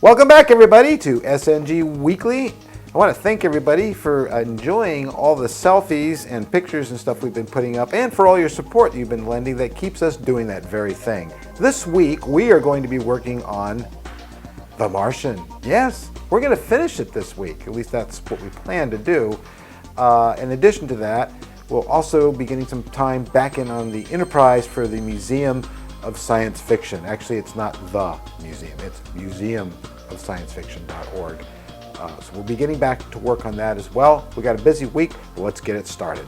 Welcome back, everybody, to SNG Weekly. I want to thank everybody for enjoying all the selfies and pictures and stuff we've been putting up, and for all your support you've been lending that keeps us doing that very thing. This week, we are going to be working on The Martian. Yes, we're going to finish it this week. At least that's what we plan to do. In addition to that, we'll also be getting some time back in on the Enterprise for the Museum of Science Fiction. Actually, it's not the museum, it's museumofsciencefiction.org. So we'll be getting back to work on that as well. We got a busy week, but let's get it started.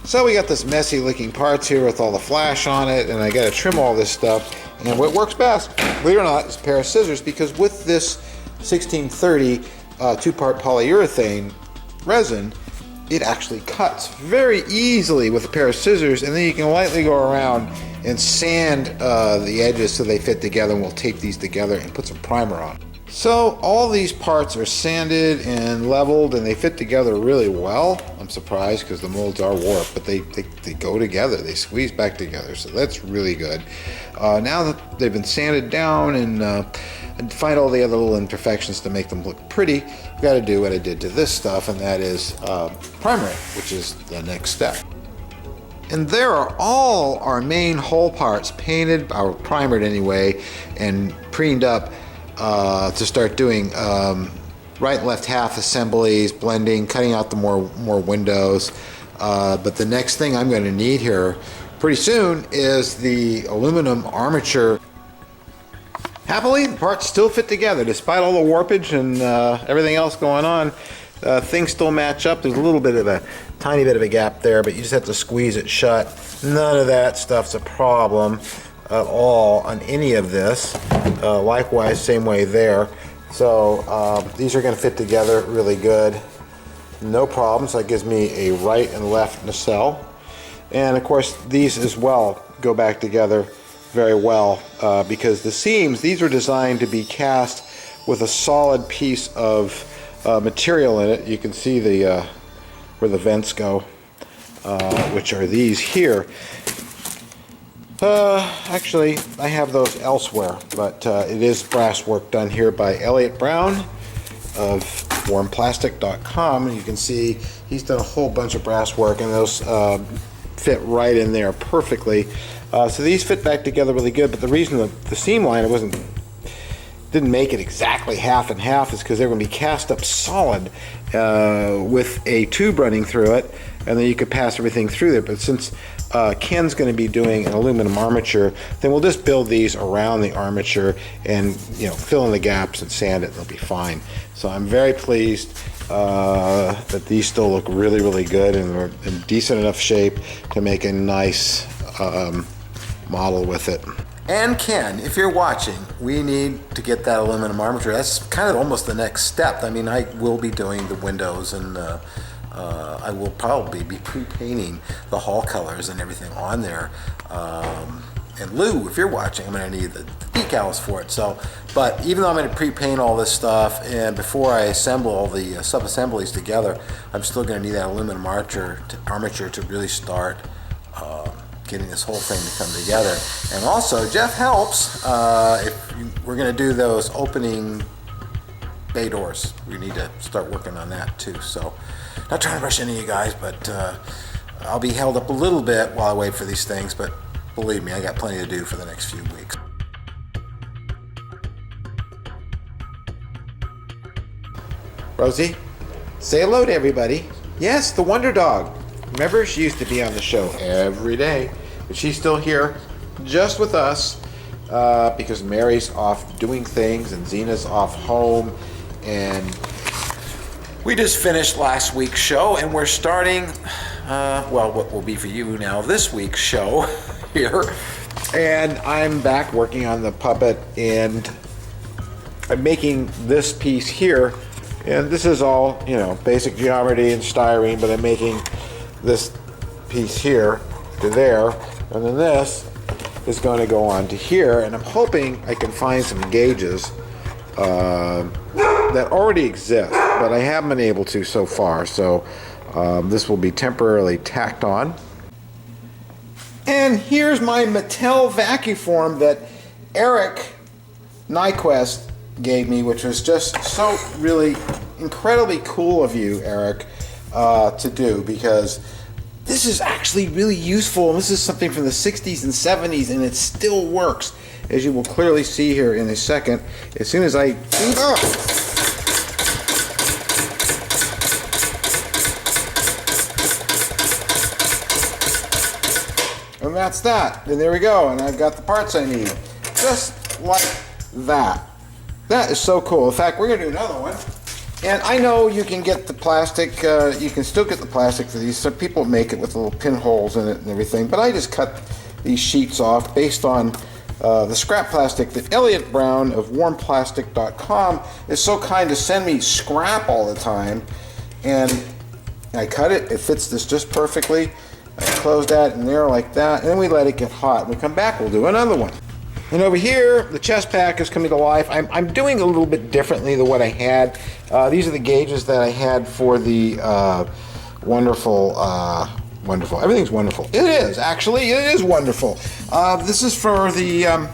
So we got this messy looking parts here with all the flash on it, and I got to trim all this stuff. And what works best, believe it or not, is a pair of scissors, because with this 1630 two-part polyurethane resin, it actually cuts very easily with a pair of scissors, and then you can lightly go around and sand the edges so they fit together, and we'll tape these together and put some primer on. So all these parts are sanded and leveled, and they fit together really well. I'm surprised because the molds are warped, but they go together, they squeeze back together, so that's really good. Now that they've been sanded down and find all the other little imperfections to make them look pretty, we got to do what I did to this stuff, and that is primer it, which is the next step. And there are all our main hull parts painted, or primered anyway, and preened up to start doing right and left half assemblies, blending, cutting out the more windows. But the next thing I'm going to need here pretty soon is the aluminum armature. Happily, the parts still fit together despite all the warpage and everything else going on. Things still match up. There's a little bit of a tiny bit of a gap there, but you just have to squeeze it shut. None of that stuff's a problem at all on any of this. Likewise, same way there. So these are going to fit together really good. No problems. That gives me a right and left nacelle. And of course, these as well go back together very well because the seams, these are designed to be cast with a solid piece of material in it. You can see the where the vents go, which are these here. Actually, I have those elsewhere, but it is brass work done here by Elliot Brown of warmplastic.com, and you can see he's done a whole bunch of brass work, and those fit right in there perfectly. So these fit back together really good, but the reason the seam liner didn't make it exactly half and half is because they're going to be cast up solid with a tube running through it, and then you could pass everything through there. But since Ken's going to be doing an aluminum armature, then we'll just build these around the armature and fill in the gaps and sand it, and they'll be fine. So I'm very pleased that these still look really, really good and are in decent enough shape to make a nice model with it. And Ken, if you're watching, we need to get that aluminum armature. That's kind of almost the next step. I mean, I will be doing the windows, and I will probably be pre-painting the hull colors and everything on there. And Lou, if you're watching, I'm going to need the decals for it. So, but even though I'm going to pre-paint all this stuff, and before I assemble all the sub-assemblies together, I'm still going to need that aluminum armature to really start getting this whole thing to come together. And also, Jeff helps we're going to do those opening bay doors. We need to start working on that too. So, not trying to rush any of you guys, but I'll be held up a little bit while I wait for these things, but believe me, I got plenty to do for the next few weeks. Rosie, say hello to everybody. Yes, the Wonder Dog. Remember, she used to be on the show every day, but she's still here just with us because Mary's off doing things and Zena's off home, and we just finished last week's show, and we're starting, what will be for you now this week's show here. And I'm back working on the puppet, and I'm making this piece here, and this is all, basic geometry and styrene, but I'm making this piece here to there, and then this is going to go on to here, and I'm hoping I can find some gauges that already exist, but I haven't been able to so far, so this will be temporarily tacked on. And here's my Mattel vacuform that Eric Nyquist gave me, which was just so really incredibly cool of you, Eric, to do, because this is actually really useful. This is something from the 60s and 70s, and it still works, as you will clearly see here in a second. As soon as I boot up, and that's that. And there we go. And I've got the parts I need, just like that. That is so cool. In fact, we're going to do another one. And I know you can get the plastic, you can still get the plastic for these. Some people make it with little pinholes in it and everything, but I just cut these sheets off based on the scrap plastic that Elliot Brown of warmplastic.com is so kind to send me scrap all the time. And I cut it, it fits this just perfectly. I close that in there like that, and then we let it get hot. When we come back, we'll do another one. And over here, the chest pack is coming to life. I'm doing a little bit differently than what I had. These are the gauges that I had for the wonderful, everything's wonderful. It is, actually, it is wonderful. This is for the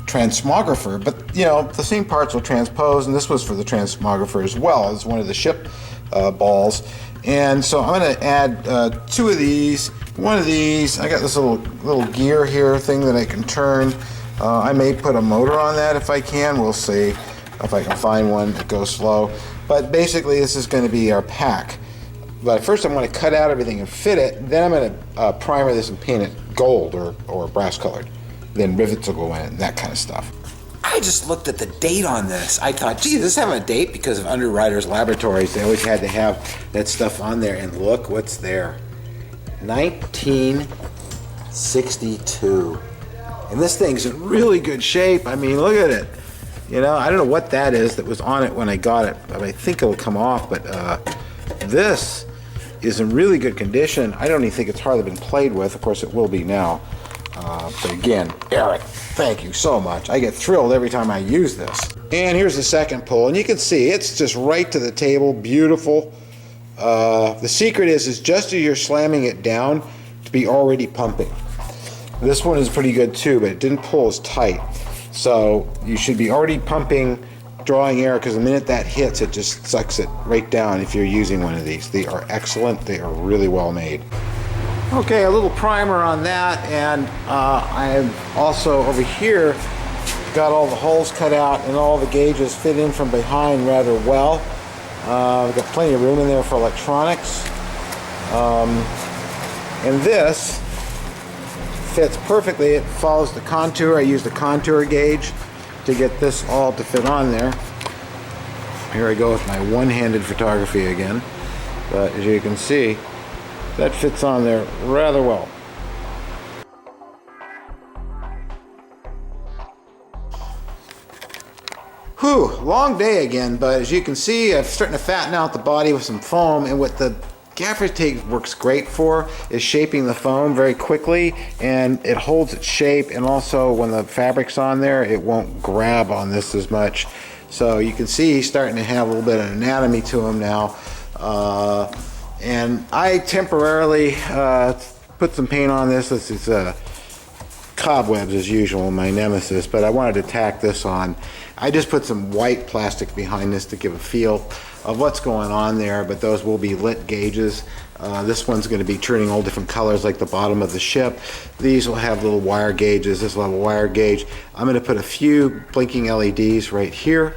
transmographer, but you know, the same parts will transpose, and this was for the transmographer as well. It's one of the ship balls. And so I'm going to add 2 of these. One of these, I got this little gear here thing that I can turn. I may put a motor on that if I can. We'll see if I can find one that goes slow. But basically, this is going to be our pack. But first, I'm going to cut out everything and fit it. Then I'm going to primer this and paint it gold or brass colored. Then rivets will go in and that kind of stuff. I just looked at the date on this. I thought, gee, does this have a date? Because of Underwriters Laboratories, they always had to have that stuff on there. And look what's there. 1962. And this thing's in really good shape. I mean, look at it. You know, I don't know what that is that was on it when I got it. I think it'll come off, but this is in really good condition. I don't even think it's hardly been played with. Of course, it will be now. But again, Eric, thank you so much. I get thrilled every time I use this. And here's the second pull, and you can see it's just right to the table, beautiful. The secret is just as you're slamming it down to be already pumping. This one is pretty good too, but it didn't pull as tight. So you should be already pumping, drawing air, because the minute that hits, it just sucks it right down if you're using one of these. They are excellent. They are really well made. Okay, a little primer on that, and I've also over here got all the holes cut out and all the gauges fit in from behind rather well. We've got plenty of room in there for electronics. And this fits perfectly. It follows the contour. I used the contour gauge to get this all to fit on there. Here I go with my one-handed photography again. But as you can see, that fits on there rather well. Whew, long day again, but as you can see, I'm starting to fatten out the body with some foam, and what the gaffer tape works great for is shaping the foam very quickly, and it holds its shape, and also when the fabric's on there, it won't grab on this as much. So you can see he's starting to have a little bit of anatomy to him now. And I temporarily put some paint on this. This is cobwebs as usual, my nemesis, but I wanted to tack this on. I just put some white plastic behind this to give a feel of what's going on there, but those will be lit gauges. This one's going to be turning all different colors like the bottom of the ship. These will have little wire gauges. This will have a wire gauge. I'm going to put a few blinking LEDs right here.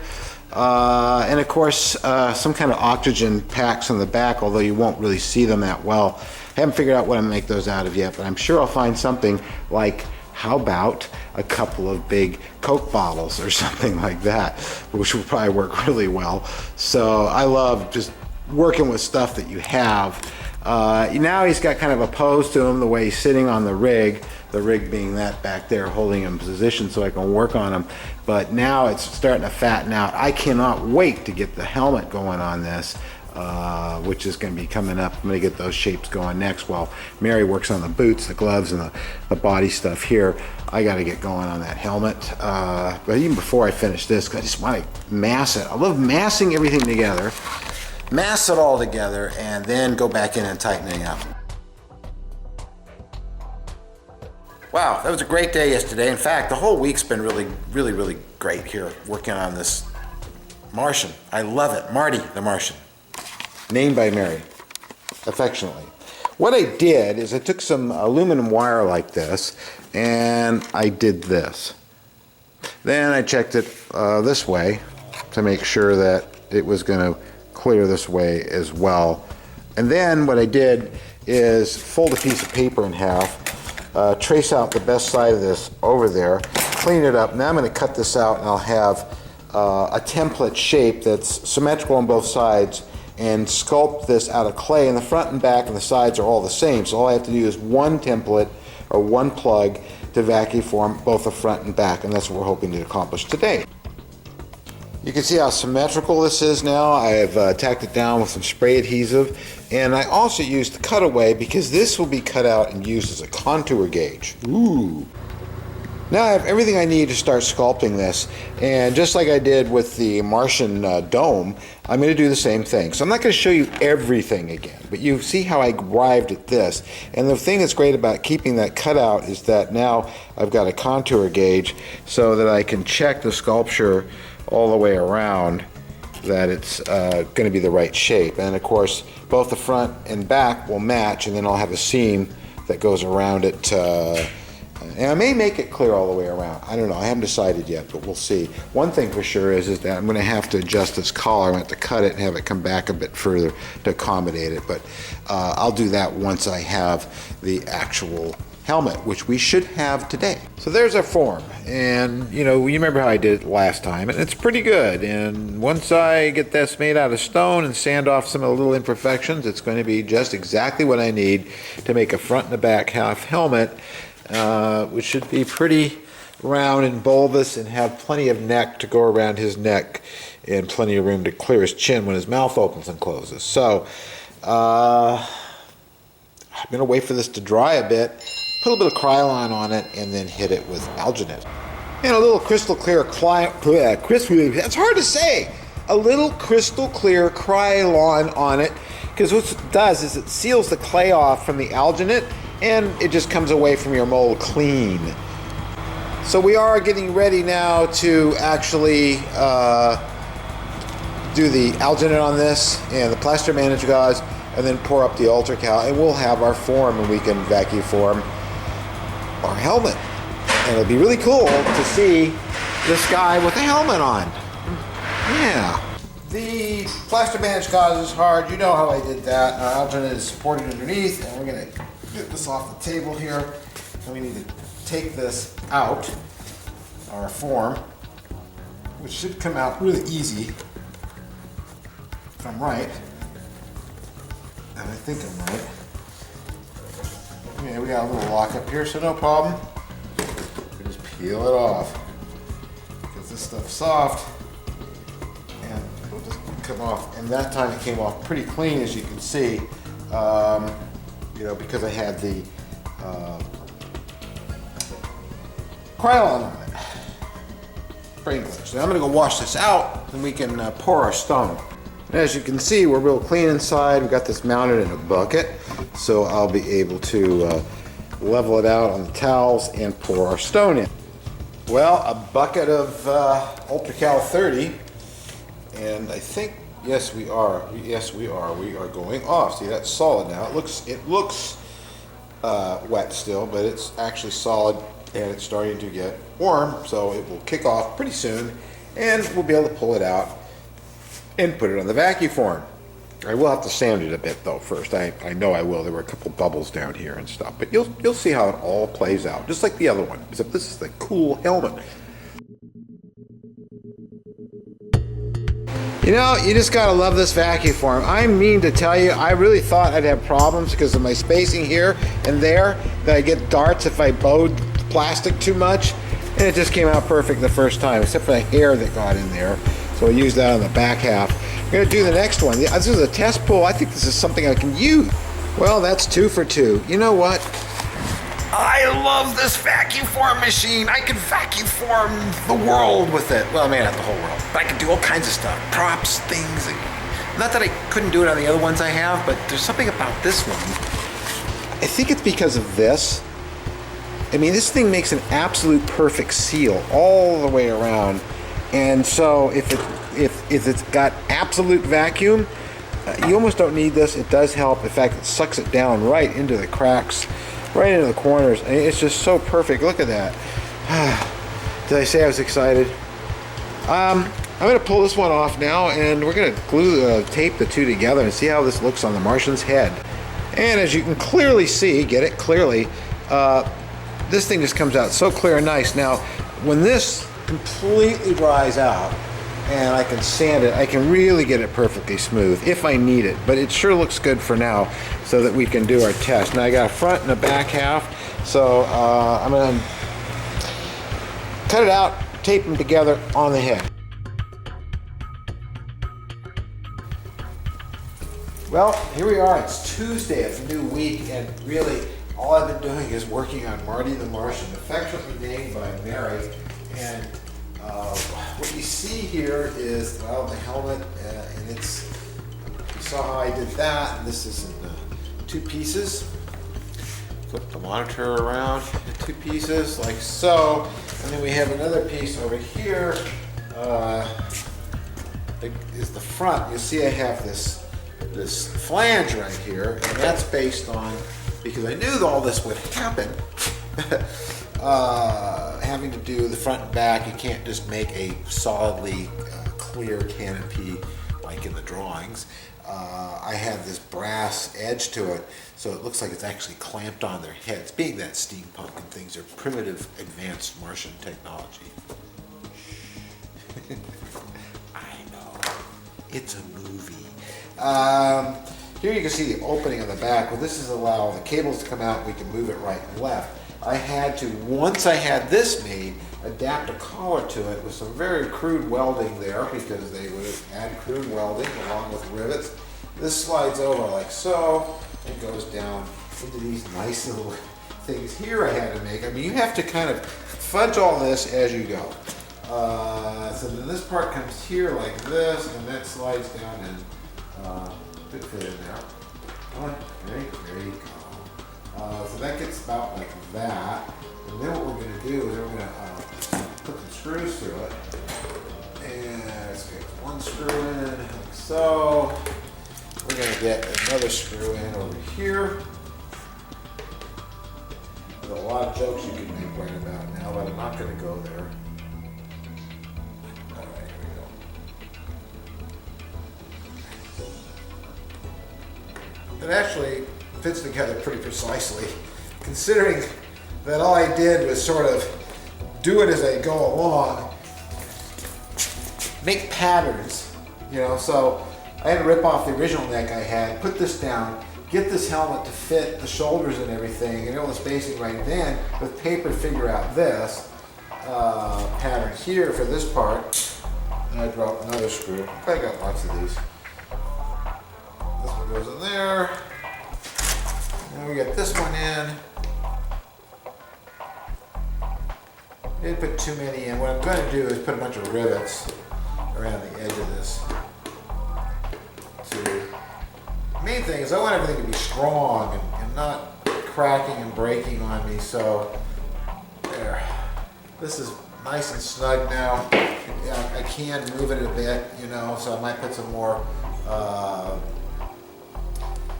And of course, some kind of oxygen packs on the back, although you won't really see them that well. I haven't figured out what I'm going to make those out of yet, but I'm sure I'll find something like, how about a couple of big Coke bottles or something like that, which will probably work really well. So I love just working with stuff that you have. Now he's got kind of a pose to him, the way he's sitting on the rig being that back there holding him in position so I can work on him. But now it's starting to fatten out. I cannot wait to get the helmet going on this, which is going to be coming up. I'm going to get those shapes going next while Mary works on the boots, the gloves, and the body stuff here. I got to get going on that helmet. But even before I finish this, I just want to mass it. I love massing everything together. Mass it all together and then go back in and tighten it up. Wow, that was a great day yesterday. In fact, the whole week's been really great here working on this Martian. I love it. Marty the Martian. Named by Mary, affectionately. What I did is I took some aluminum wire like this and I did this. Then I checked it this way to make sure that it was going to clear this way as well. And then what I did is fold a piece of paper in half, trace out the best side of this over there, clean it up. Now I'm going to cut this out and I'll have a template shape that's symmetrical on both sides and sculpt this out of clay, and the front and back and the sides are all the same. So all I have to do is one template or one plug to vacuum form both the front and back, and that's what we're hoping to accomplish today. You can see how symmetrical this is now. I have tacked it down with some spray adhesive, and I also used the cutaway because this will be cut out and used as a contour gauge. Ooh. Now I have everything I need to start sculpting this, and just like I did with the Martian dome, I'm going to do the same thing. So I'm not going to show you everything again, but you see how I arrived at this. And the thing that's great about keeping that cutout is that now I've got a contour gauge so that I can check the sculpture all the way around that it's going to be the right shape. And of course, both the front and back will match, and then I'll have a seam that goes around it. And I may make it clear all the way around. I don't know. I haven't decided yet, but we'll see. One thing for sure is that I'm going to have to adjust this collar. I'm going to have to cut it and have it come back a bit further to accommodate it. But I'll do that once I have the actual helmet, which we should have today. So there's our form. And, you remember how I did it last time. And it's pretty good. And once I get this made out of stone and sand off some of the little imperfections, it's going to be just exactly what I need to make a front and a back half helmet. Which should be pretty round and bulbous and have plenty of neck to go around his neck and plenty of room to clear his chin when his mouth opens and closes. So I'm going to wait for this to dry a bit, put a little bit of Krylon on it, and then hit it with alginate. And a little crystal clear that's hard to say. A little crystal clear Krylon on it, because what it does is it seals the clay off from the alginate, and it just comes away from your mold clean. So we are getting ready now to actually do the alginate on this and the plaster manage gauze, and then pour up the ultracal, and we'll have our form, and we can vacuum form our helmet. And it'll be really cool to see this guy with a helmet on. Yeah. The plaster manage gauze is hard. You know how I did that. Our alginate is supported underneath, and we're going to get this off the table here. And we need to take this out, our form, which should come out really easy if I'm right. And I think I'm right. Yeah, we got a little lock up here, so no problem. We just peel it off because this stuff's soft, and it'll just come off. And that time it came off pretty clean, as you can see. Because I had the Krylon on it. Brain glitch. Now I'm going to go wash this out, and we can pour our stone. And as you can see, we're real clean inside. We've got this mounted in a bucket, so I'll be able to level it out on the towels and pour our stone in. Well, a bucket of Ultracal 30, and I think, yes, we are. Yes, we are. We are going off. See, that's solid now. It looks wet still, but it's actually solid, and it's starting to get warm, so it will kick off pretty soon, and we'll be able to pull it out and put it on the vacuum form. I will have to sand it a bit though first. I know I will. There were a couple bubbles down here and stuff, but you'll see how it all plays out, just like the other one, except this is the cool helmet. You just gotta love this vacuum form. I mean to tell you, I really thought I'd have problems because of my spacing here and there, that I get darts if I bowed plastic too much, and it just came out perfect the first time, except for the hair that got in there. So I used that on the back half. I'm gonna do the next one. This is a test pull. I think this is something I can use. Well, that's 2 for 2. You know what? I love this vacuum form machine. I can vacuum form the world with it. Well, maybe not the whole world, but I can do all kinds of stuff. Props, things. Not that I couldn't do it on the other ones I have, but there's something about this one. I think it's because of this. I mean, this thing makes an absolute perfect seal all the way around. And so if it's got absolute vacuum, you almost don't need this. It does help. In fact, it sucks it down right into the cracks, right into the corners. I mean, it's just so perfect. Look at that. Did I say I was excited? I'm going to pull this one off now, and we're going to tape the two together and see how this looks on the Martian's head. And as you can clearly see, get it clearly, this thing just comes out so clear and nice. Now, when this completely dries out and I can sand it, I can really get it perfectly smooth if I need it. But it sure looks good for now so that we can do our test. Now I got a front and a back half, so I'm going to cut it out, tape them together on the head. Well, here we are. It's Tuesday of the new week, and really all I've been doing is working on Marty the Martian, affectionately named by Mary. And what you see here is, well, the helmet, and it's, you saw how I did that. And this is in two pieces. Flip the monitor around in two pieces, like so. And then we have another piece over here. Is the front. You see I have this flange right here, and that's based on, because I knew all this would happen, having to do the front and back. You can't just make a solidly clear canopy like in the drawings. I have this brass edge to it, so it looks like it's actually clamped on their heads, being that steampunk and things are primitive, advanced Martian technology. I know, it's a movie. Here you can see the opening on the back. Well, this is allow the cables to come out. We can move it right and left. I had to, once I had this made, adapt a collar to it with some very crude welding there, because they would add crude welding along with rivets. This slides over like so. It goes down into these nice little things here I had to make. I mean, you have to kind of fudge all this as you go. So then this part comes here like this, and that slides down and could fit in there. Oh, there you go. So that gets about like that. And then what we're going to do is we're going to put some screws through it. And let's get one screw in like so. We're going to get another screw in over here. There's a lot of jokes you can make right about now, but I'm not going to go there. It actually fits together pretty precisely, considering that all I did was sort of do it as I go along, make patterns, you know. So I had to rip off the original neck I had, put this down, get this helmet to fit the shoulders and everything, and all the spacing right then, with paper figure out this pattern here for this part. And I drop another screw. I got lots of these. This one goes in there. And we get this one in. Didn't put too many in. What I'm going to do is put a bunch of rivets around the edge of this. The main thing is I want everything to be strong and not cracking and breaking on me. So there. This is nice and snug now. I can move it a bit, you know, so I might put some more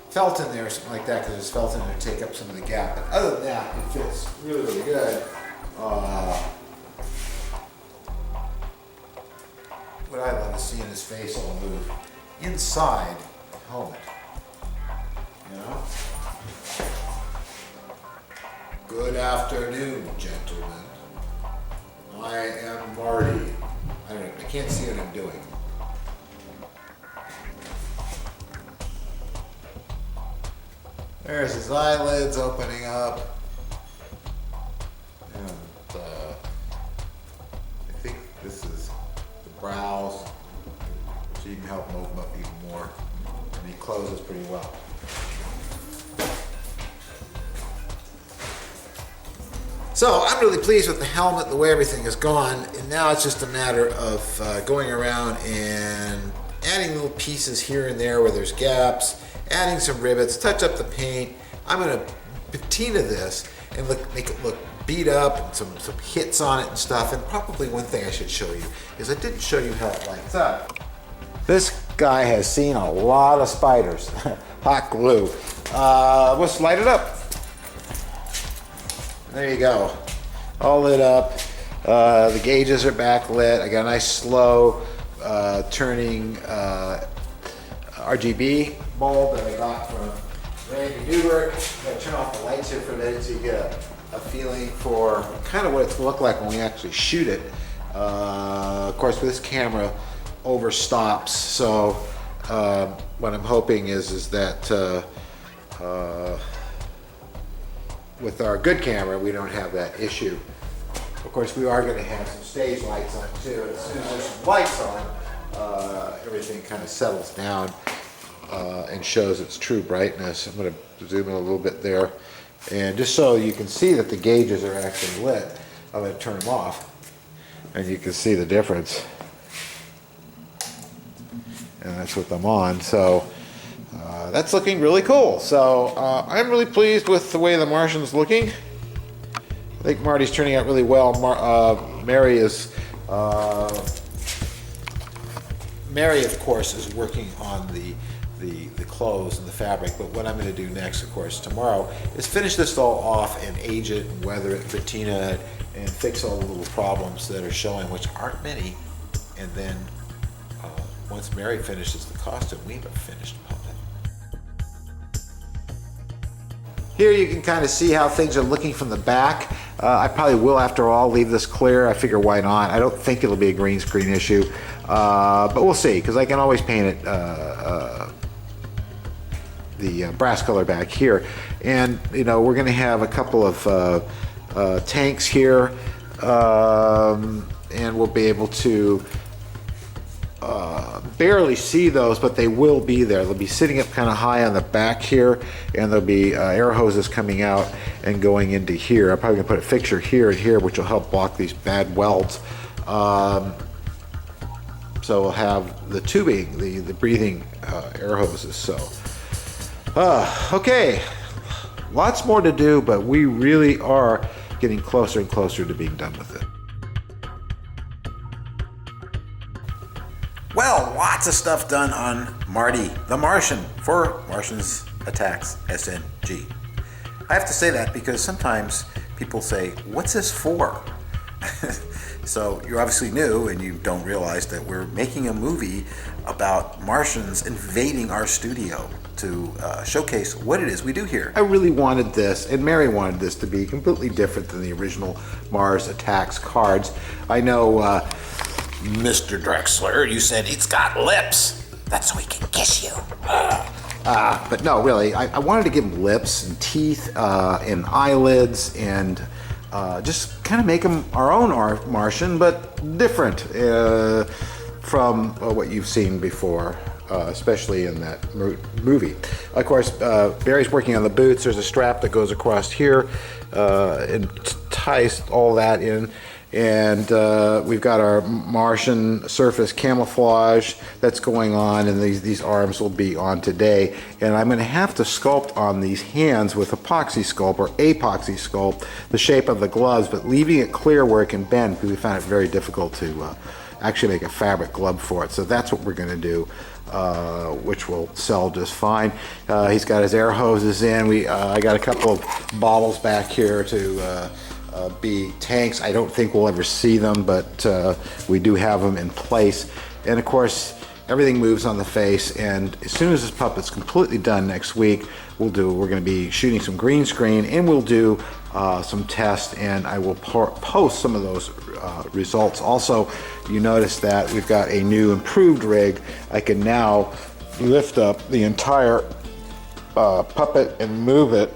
felt in there or something like that, because there's felt in there to take up some of the gap. But other than that, it fits really, really good. What I love is seeing his face all move inside the helmet. You know? Good afternoon, gentlemen. I am Marty. I can't see what I'm doing. There's his eyelids opening up. And I think this is the brows, so you can help move them up even more. And he closes pretty well. So I'm really pleased with the helmet, the way everything has gone, and now it's just a matter of going around and adding little pieces here and there where there's gaps, adding some rivets, touch up the paint. I'm going to patina this and make it look beat up, and some hits on it and stuff. And probably one thing I should show you is I didn't show you how it lights up. This guy has seen a lot of spiders. Hot glue. Let's light it up. There you go. All lit up. The gauges are backlit. I got a nice slow turning RGB bulb that I got from Randy Newberg. I'm going to turn off the lights here for a minute so you get a feeling for kind of what it's going to look like when we actually shoot it. Of course, with this camera overstops, so what I'm hoping is that with our good camera, we don't have that issue. Of course, we are going to have some stage lights on too. And as soon as there's some lights on, everything kind of settles down and shows its true brightness. I'm going to zoom in a little bit there. And just so you can see that the gauges are actually lit, I'm going to turn them off. And you can see the difference. And that's with them on. So that's looking really cool. So I'm really pleased with the way the Martian's looking. I think Marty's turning out really well. Mary, of course, is working on the clothes and the fabric. But what I'm going to do next, of course, tomorrow, is finish this all off and age it, and weather it, patina it, and fix all the little problems that are showing, which aren't many. And then once Mary finishes the costume, we have a finished puppet. Here you can kind of see how things are looking from the back. I probably will, after all, leave this clear. I figure why not? I don't think it'll be a green screen issue, but we'll see, because I can always paint it the brass color back here. And you know, we're going to have a couple of tanks here, and we'll be able to barely see those, but they will be there. They'll be sitting up kind of high on the back here, and there'll be air hoses coming out and going into here. I'm probably gonna put a fixture here and here, which will help block these bad welds. So we'll have the tubing, the breathing air hoses. So, okay, lots more to do, but we really are getting closer and closer to being done with it. Well, lots of stuff done on Marty the Martian for Martians Attacks SNG. I have to say that because sometimes people say, what's this for? So you're obviously new and you don't realize that we're making a movie about Martians invading our studio to showcase what it is we do here. I really wanted this, and Mary wanted this to be completely different than the original Mars Attacks cards. I know Mr. Drexler, you said it's got lips. That's so he can kiss you. But no, really, I wanted to give him lips and teeth and eyelids and just kind of make him our own Martian, but different from what you've seen before, especially in that movie. Of course, Barry's working on the boots. There's a strap that goes across here and ties all that in. And we've got our Martian surface camouflage that's going on, and these arms will be on today. And I'm going to have to sculpt on these hands with epoxy sculpt or apoxy sculpt the shape of the gloves, but leaving it clear where it can bend, because we found it very difficult to actually make a fabric glove for it. So that's what we're going to do, which will sell just fine. He's got his air hoses in. I got a couple of bottles back here to be tanks. I don't think we'll ever see them, but we do have them in place. And of course, everything moves on the face, and as soon as this puppet's completely done next week, we're going to be shooting some green screen, and we'll do some tests, and I will post some of those results. Also, you notice that we've got a new improved rig. I can now lift up the entire puppet and move it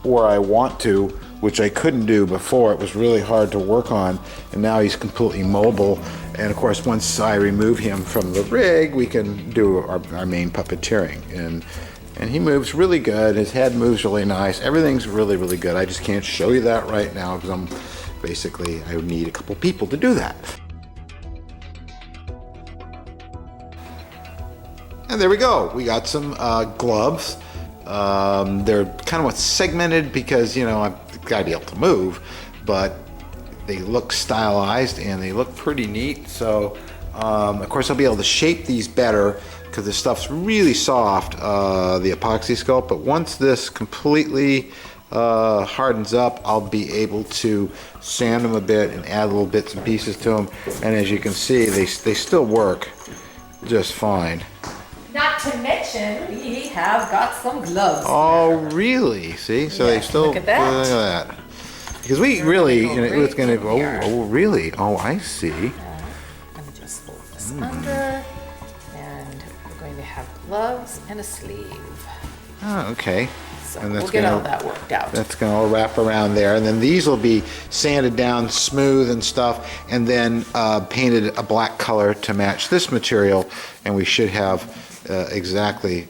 where I want to, which I couldn't do before. It was really hard to work on, and now he's completely mobile. And of course, once I remove him from the rig, we can do our main puppeteering. And he moves really good. His head moves really nice. Everything's really, really good. I just can't show you that right now because I would need a couple people to do that. And there we go. We got some gloves. They're kind of segmented because, you know, I've got to be able to move, but they look stylized and they look pretty neat. So of course I'll be able to shape these better because this stuff's really soft, the epoxy sculpt, but once this completely hardens up, I'll be able to sand them a bit and add little bits and pieces to them, and as you can see, they still work just fine. Not to mention, we have got some gloves. Oh, really? See? So they Yes, still, look at that. Look at that. Because we really, you know, it was going to go, Here. oh, really? Oh, I see. Let me just fold this under, and we're going to have gloves and a sleeve. Oh, okay. So And we'll that's get all gonna- that worked out. That's going to all wrap around there. And then these will be sanded down smooth and stuff, and then painted a black color to match this material, and we should have exactly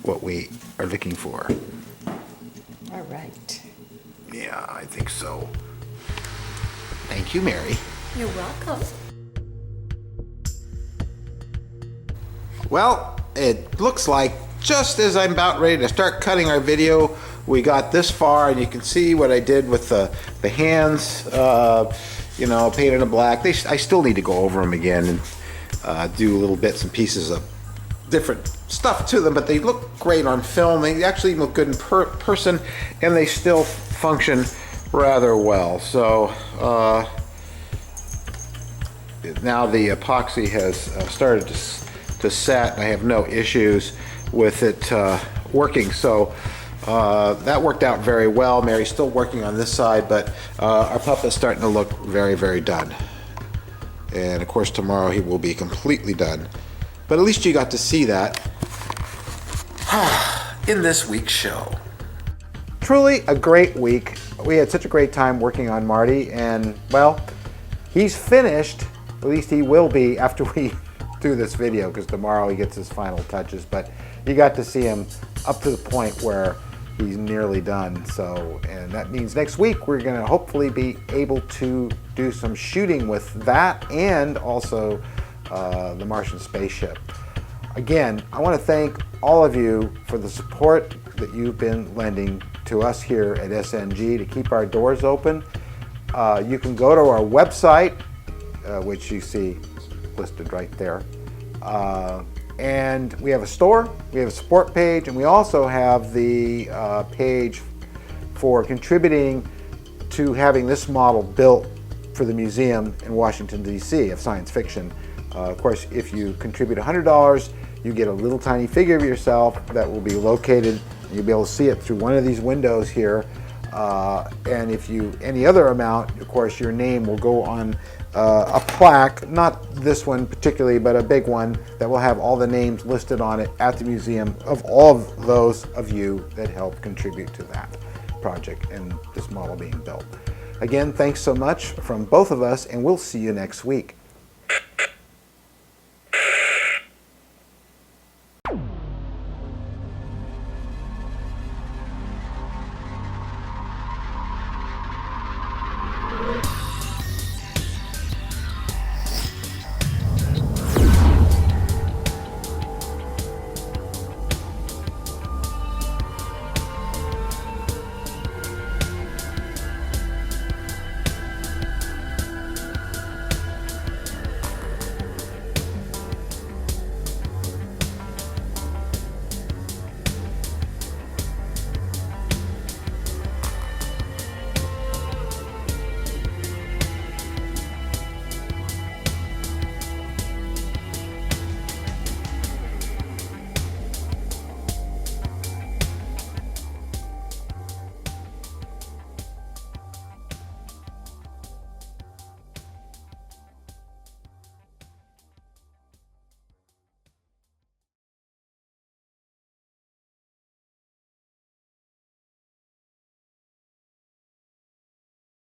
what we are looking for. All right. Yeah, I think so. Thank you, Mary. You're welcome. Well, it looks like just as I'm about ready to start cutting our video, we got this far, and you can see what I did with the hands, you know, painted in black. I still need to go over them again and do little bits and pieces of different stuff to them, but they look great on film. They actually look good in person, and they still function rather well. So now the epoxy has started to set, and I have no issues with it working. So that worked out very well. Mary's still working on this side, but our puppet's starting to look very, very done. And of course tomorrow he will be completely done. But at least you got to see that In this week's show. truly a great week. We had such a great time working on Marty, and well, he's finished. At least he will be after we do this video, because tomorrow he gets his final touches. But you got to see him up to the point where he's nearly done. So, and that means next week we're going to hopefully be able to do some shooting with that, and also the Martian spaceship. Again, I want to thank all of you for the support that you've been lending to us here at SNG to keep our doors open. You can go to our website, which you see listed right there. And we have a store, we have a support page, and we also have the page for contributing to having this model built for the museum in Washington, D.C. of science fiction. Of course, if you contribute $100, you get a little tiny figure of yourself that will be located, and you'll be able to see it through one of these windows here. And if you, any other amount, of course, your name will go on a plaque, not this one particularly, but a big one that will have all the names listed on it at the museum of all of those of you that helped contribute to that project and this model being built. Again, thanks so much from both of us, and we'll see you next week.